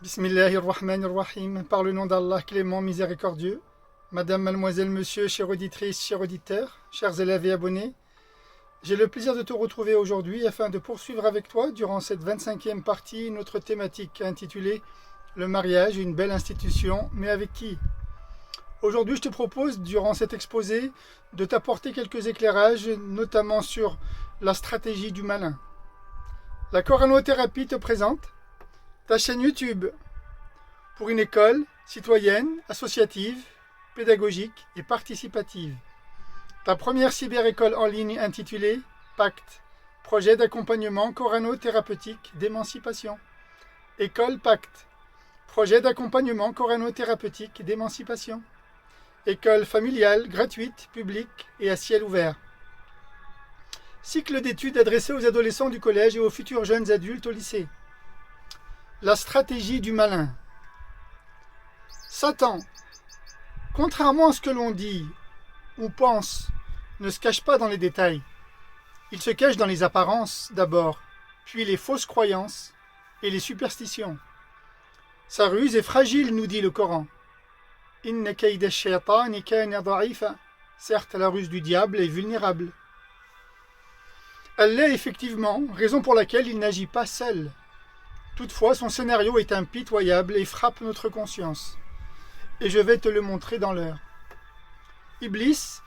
Bismillahirrahmanirrahim. Par le nom d'Allah clément, miséricordieux. Madame, mademoiselle, monsieur, chère auditrice, chers auditeurs, chers élèves et abonnés, j'ai le plaisir de te retrouver aujourd'hui afin de poursuivre avec toi, durant cette 25e partie, notre thématique intitulée Le mariage, une belle institution, mais avec qui? Aujourd'hui, je te propose, durant cet exposé, de t'apporter quelques éclairages, notamment sur la stratégie du malin. La coranothérapie te présente ta chaîne YouTube pour une école citoyenne, associative, pédagogique et participative. Ta première cyber-école en ligne intitulée Pacte, projet d'accompagnement corano-thérapeutique d'émancipation. École Pacte, projet d'accompagnement corano-thérapeutique d'émancipation. École familiale, gratuite, publique et à ciel ouvert. Cycle d'études adressé aux adolescents du collège et aux futurs jeunes adultes au lycée. La stratégie du malin. Satan, contrairement à ce que l'on dit ou pense, ne se cache pas dans les détails. Il se cache dans les apparences d'abord, puis les fausses croyances et les superstitions. Sa ruse est fragile, nous dit le Coran. Inna kayda ash-shaytani kana da'ifa. Certes, la ruse du diable est vulnérable. Elle l'est effectivement, raison pour laquelle il n'agit pas seul. Toutefois, son scénario est impitoyable et frappe notre conscience. Et je vais te le montrer dans l'heure. Iblis,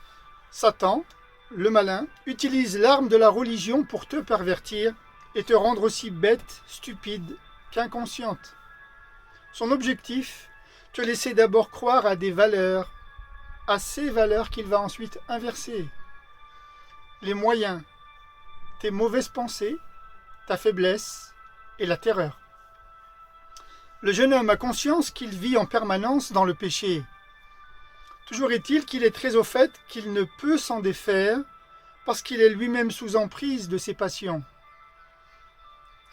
Satan, le malin, utilise l'arme de la religion pour te pervertir et te rendre aussi bête, stupide qu'inconsciente. Son objectif, te laisser d'abord croire à des valeurs, à ces valeurs qu'il va ensuite inverser. Les moyens, tes mauvaises pensées, ta faiblesse et la terreur. Le jeune homme a conscience qu'il vit en permanence dans le péché. Toujours est-il qu'il est très au fait qu'il ne peut s'en défaire parce qu'il est lui-même sous emprise de ses passions.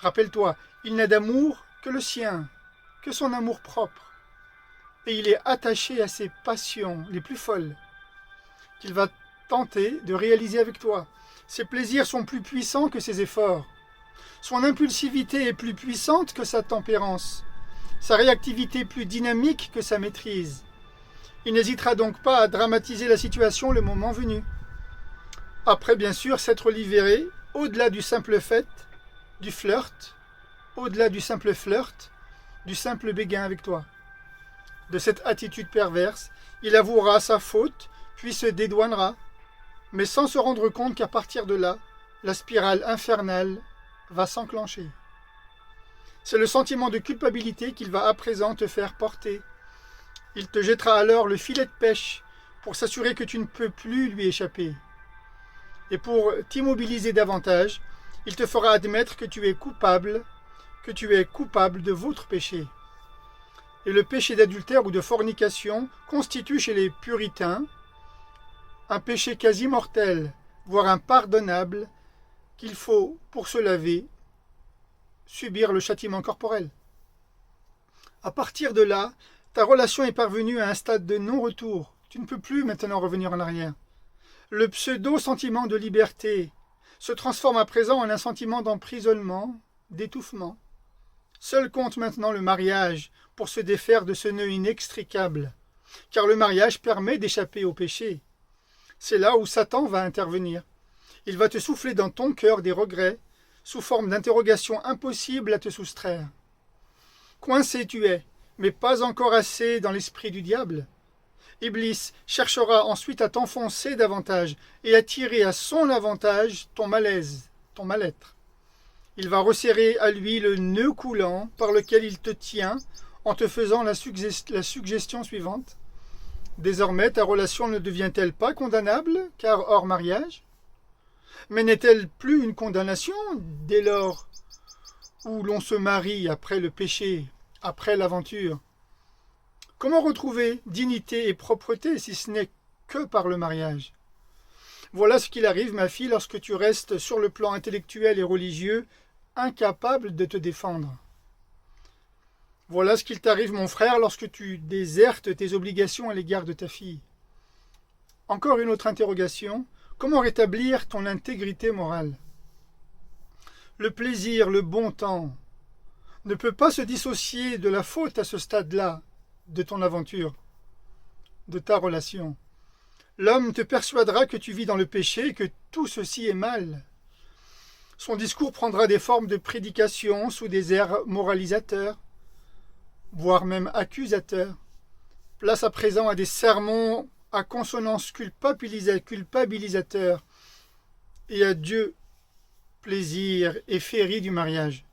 Rappelle-toi, il n'a d'amour que le sien, que son amour propre. Et il est attaché à ses passions les plus folles, qu'il va tenter de réaliser avec toi. Ses plaisirs sont plus puissants que ses efforts. Son impulsivité est plus puissante que sa tempérance. Sa réactivité plus dynamique que sa maîtrise. Il n'hésitera donc pas à dramatiser la situation le moment venu. Après, bien sûr, s'être libéré, au-delà du simple fait, du flirt, au-delà du simple flirt, du simple béguin avec toi. De cette attitude perverse, il avouera sa faute, puis se dédouanera, mais sans se rendre compte qu'à partir de là, la spirale infernale va s'enclencher. C'est le sentiment de culpabilité qu'il va à présent te faire porter. Il te jettera alors le filet de pêche pour s'assurer que tu ne peux plus lui échapper. Et pour t'immobiliser davantage, il te fera admettre que tu es coupable de votre péché. Et le péché d'adultère ou de fornication constitue chez les puritains un péché quasi mortel, voire impardonnable, qu'il faut, pour se laver, subir le châtiment corporel. À partir de là, ta relation est parvenue à un stade de non-retour. Tu ne peux plus maintenant revenir en arrière. Le pseudo-sentiment de liberté se transforme à présent en un sentiment d'emprisonnement, d'étouffement. Seul compte maintenant le mariage pour se défaire de ce nœud inextricable, car le mariage permet d'échapper au péché. C'est là où Satan va intervenir. Il va te souffler dans ton cœur des regrets, sous forme d'interrogations impossibles à te soustraire. Coincé tu es, mais pas encore assez dans l'esprit du diable. Iblis cherchera ensuite à t'enfoncer davantage et à tirer à son avantage ton malaise, ton mal-être. Il va resserrer à lui le nœud coulant par lequel il te tient en te faisant la suggestion suivante. Désormais, ta relation ne devient-elle pas condamnable, car hors mariage? Mais n'est-elle plus une condamnation dès lors où l'on se marie après le péché, après l'aventure? Comment retrouver dignité et propreté si ce n'est que par le mariage? Voilà ce qu'il arrive, ma fille, lorsque tu restes sur le plan intellectuel et religieux, incapable de te défendre. Voilà ce qu'il t'arrive, mon frère, lorsque tu désertes tes obligations à l'égard de ta fille. Encore une autre interrogation. Comment rétablir ton intégrité morale? Le plaisir, le bon temps, ne peut pas se dissocier de la faute à ce stade-là de ton aventure, de ta relation. L'homme te persuadera que tu vis dans le péché et que tout ceci est mal. Son discours prendra des formes de prédication sous des airs moralisateurs, voire même accusateurs. Place à présent à des sermons à consonance culpabilisateur et à Dieu plaisir et féerie du mariage.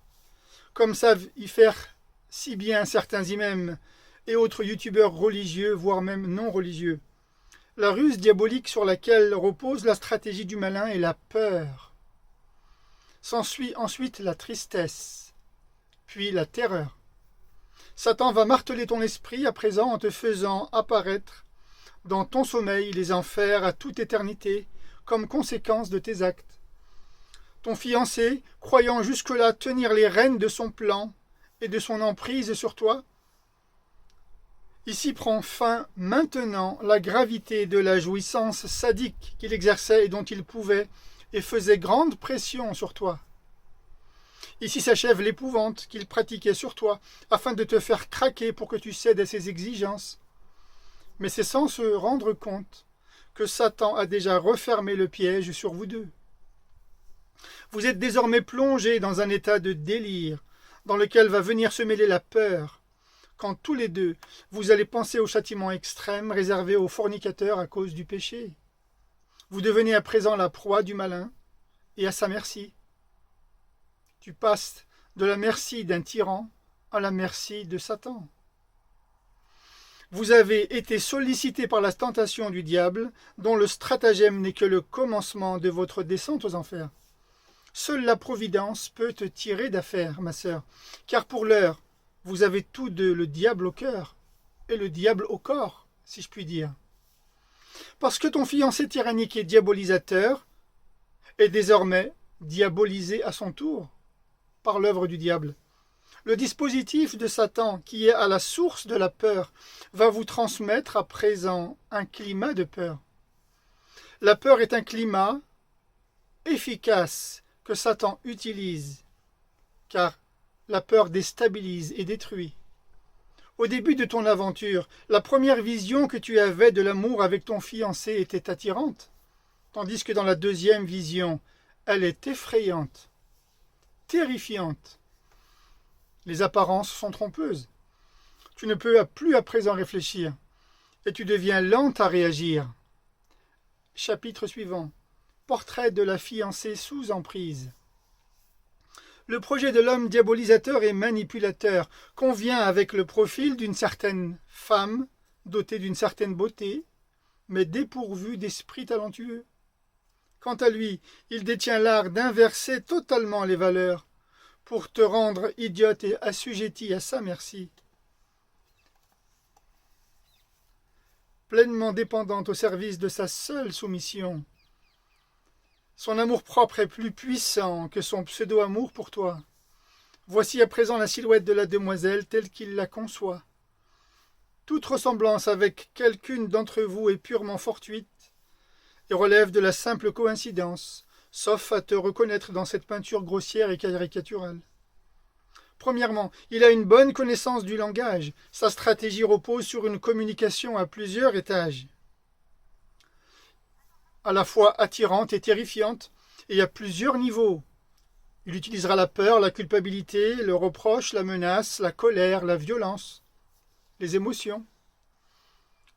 Comme savent y faire si bien certains imams et autres youtubeurs religieux, voire même non religieux. La ruse diabolique sur laquelle repose la stratégie du malin est la peur. S'ensuit ensuite la tristesse, puis la terreur. Satan va marteler ton esprit à présent en te faisant apparaître dans ton sommeil les enfers à toute éternité comme conséquence de tes actes. Ton fiancé, croyant jusque-là tenir les rênes de son plan et de son emprise sur toi, ici prend fin maintenant la gravité de la jouissance sadique qu'il exerçait et dont il pouvait et faisait grande pression sur toi. Ici s'achève l'épouvante qu'il pratiquait sur toi, afin de te faire craquer pour que tu cèdes à ses exigences. Mais c'est sans se rendre compte que Satan a déjà refermé le piège sur vous deux. Vous êtes désormais plongés dans un état de délire, dans lequel va venir se mêler la peur, quand tous les deux, vous allez penser au châtiment extrême réservé aux fornicateurs à cause du péché. Vous devenez à présent la proie du malin et à sa merci. Tu passes de la merci d'un tyran à la merci de Satan. Vous avez été sollicité par la tentation du diable, dont le stratagème n'est que le commencement de votre descente aux enfers. Seule la providence peut te tirer d'affaire, ma sœur, car pour l'heure, vous avez tous deux le diable au cœur et le diable au corps, si je puis dire. Parce que ton fiancé tyrannique et diabolisateur est désormais diabolisé à son tour par l'œuvre du diable. Le dispositif de Satan, qui est à la source de la peur, va vous transmettre à présent un climat de peur. La peur est un climat efficace que Satan utilise, car la peur déstabilise et détruit. Au début de ton aventure, la première vision que tu avais de l'amour avec ton fiancé était attirante, tandis que dans la deuxième vision, elle est effrayante, terrifiante. Les apparences sont trompeuses. Tu ne peux plus à présent réfléchir, et tu deviens lente à réagir. Chapitre suivant. Portrait de la fiancée sous emprise. Le projet de l'homme diabolisateur et manipulateur convient avec le profil d'une certaine femme, dotée d'une certaine beauté, mais dépourvue d'esprit talentueux. Quant à lui, il détient l'art d'inverser totalement les valeurs, pour te rendre idiote et assujetti à sa merci. Pleinement dépendante au service de sa seule soumission. Son amour-propre est plus puissant que son pseudo-amour pour toi. Voici à présent la silhouette de la demoiselle telle qu'il la conçoit. Toute ressemblance avec quelqu'une d'entre vous est purement fortuite et relève de la simple coïncidence, sauf à te reconnaître dans cette peinture grossière et caricaturale. Premièrement, il a une bonne connaissance du langage. Sa stratégie repose sur une communication à plusieurs étages, à la fois attirante et terrifiante, et à plusieurs niveaux. Il utilisera la peur, la culpabilité, le reproche, la menace, la colère, la violence, les émotions.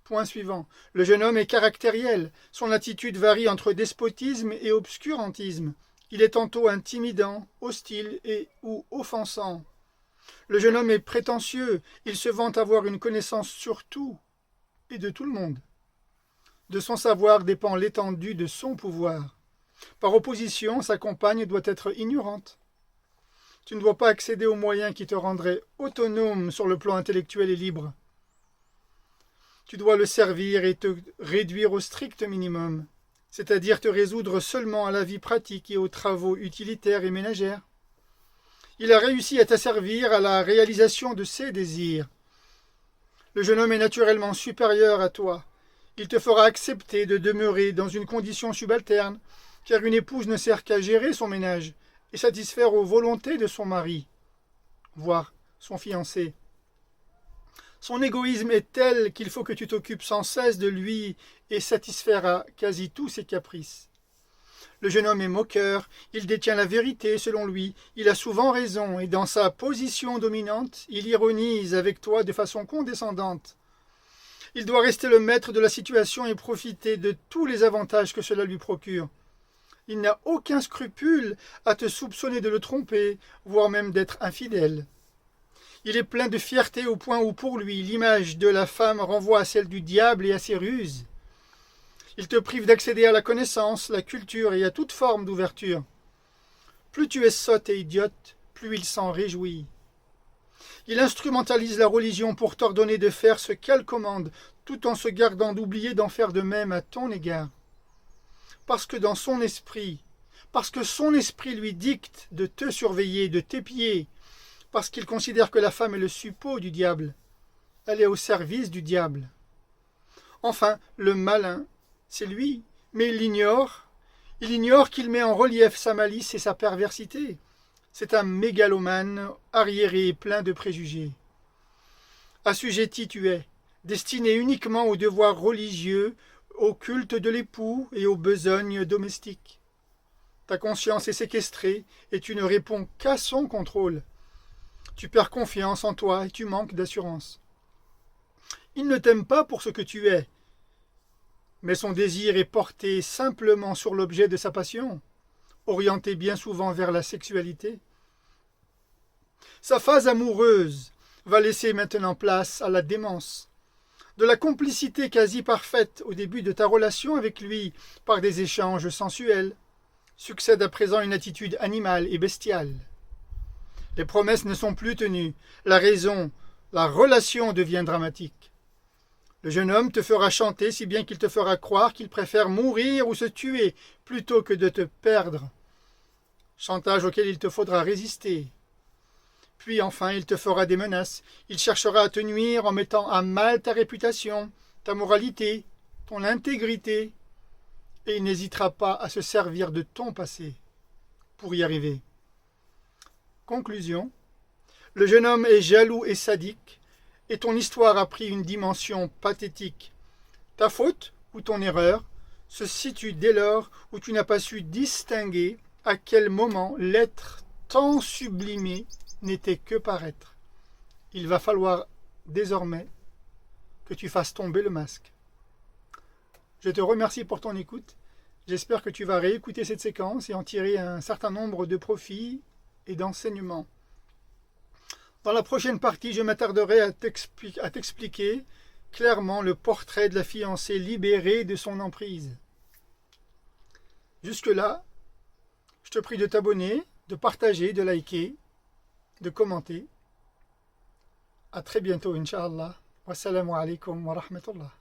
Point suivant. Le jeune homme est caractériel. Son attitude varie entre despotisme et obscurantisme. Il est tantôt intimidant, hostile et ou offensant. Le jeune homme est prétentieux. Il se vante avoir une connaissance sur tout et de tout le monde. De son savoir dépend l'étendue de son pouvoir. Par opposition, sa compagne doit être ignorante. Tu ne dois pas accéder aux moyens qui te rendraient autonome sur le plan intellectuel et libre. Tu dois le servir et te réduire au strict minimum, c'est-à-dire te résoudre seulement à la vie pratique et aux travaux utilitaires et ménagères. Il a réussi à t'asservir à la réalisation de ses désirs. Le jeune homme est naturellement supérieur à toi. Il te fera accepter de demeurer dans une condition subalterne, car une épouse ne sert qu'à gérer son ménage et satisfaire aux volontés de son mari. voire son fiancé. Son égoïsme est tel qu'il faut que tu t'occupes sans cesse de lui et satisfera quasi tous ses caprices. Le jeune homme est moqueur, il détient la vérité selon lui, il a souvent raison et dans sa position dominante, il ironise avec toi de façon condescendante. Il doit rester le maître de la situation et profiter de tous les avantages que cela lui procure. Il n'a aucun scrupule à te soupçonner de le tromper, voire même d'être infidèle. Il est plein de fierté au point où pour lui l'image de la femme renvoie à celle du diable et à ses ruses. Il te prive d'accéder à la connaissance, la culture et à toute forme d'ouverture. Plus tu es sotte et idiote, plus il s'en réjouit. Il instrumentalise la religion pour t'ordonner de faire ce qu'elle commande, tout en se gardant d'oublier d'en faire de même à ton égard. Parce que son esprit lui dicte de te surveiller, de t'épier, parce qu'il considère que la femme est le suppôt du diable. Elle est au service du diable. Enfin, le malin, c'est lui, mais il l'ignore. Il ignore qu'il met en relief sa malice et sa perversité. C'est un mégalomane, arriéré et plein de préjugés. Assujetti tu es, destiné uniquement aux devoirs religieux, au culte de l'époux et aux besognes domestiques. Ta conscience est séquestrée et tu ne réponds qu'à son contrôle. Tu perds confiance en toi et tu manques d'assurance. Il ne t'aime pas pour ce que tu es, mais son désir est porté simplement sur l'objet de sa passion, orienté bien souvent vers la sexualité. Sa phase amoureuse va laisser maintenant place à la démence. De la complicité quasi parfaite au début de ta relation avec lui par des échanges sensuels, succède à présent une attitude animale et bestiale. Les promesses ne sont plus tenues, la relation devient dramatique. Le jeune homme te fera chanter si bien qu'il te fera croire qu'il préfère mourir ou se tuer plutôt que de te perdre. Chantage auquel il te faudra résister. Puis enfin, il te fera des menaces. Il cherchera à te nuire en mettant à mal ta réputation, ta moralité, ton intégrité, et il n'hésitera pas à se servir de ton passé pour y arriver. Conclusion. Le jeune homme est jaloux et sadique, et ton histoire a pris une dimension pathétique. Ta faute, ou ton erreur, se situe dès lors où tu n'as pas su distinguer à quel moment l'être tant sublimé n'était que paraître. Il va falloir désormais que tu fasses tomber le masque. Je te remercie pour ton écoute. J'espère que tu vas réécouter cette séquence et en tirer un certain nombre de profits et d'enseignements. Dans la prochaine partie, je m'attarderai à t'expliquer clairement le portrait de la fiancée libérée de son emprise. Jusque-là, je te prie de t'abonner, de partager, de liker, de commenter. À très bientôt, Inch'Allah. Wassalamu alaikum wa rahmatullah.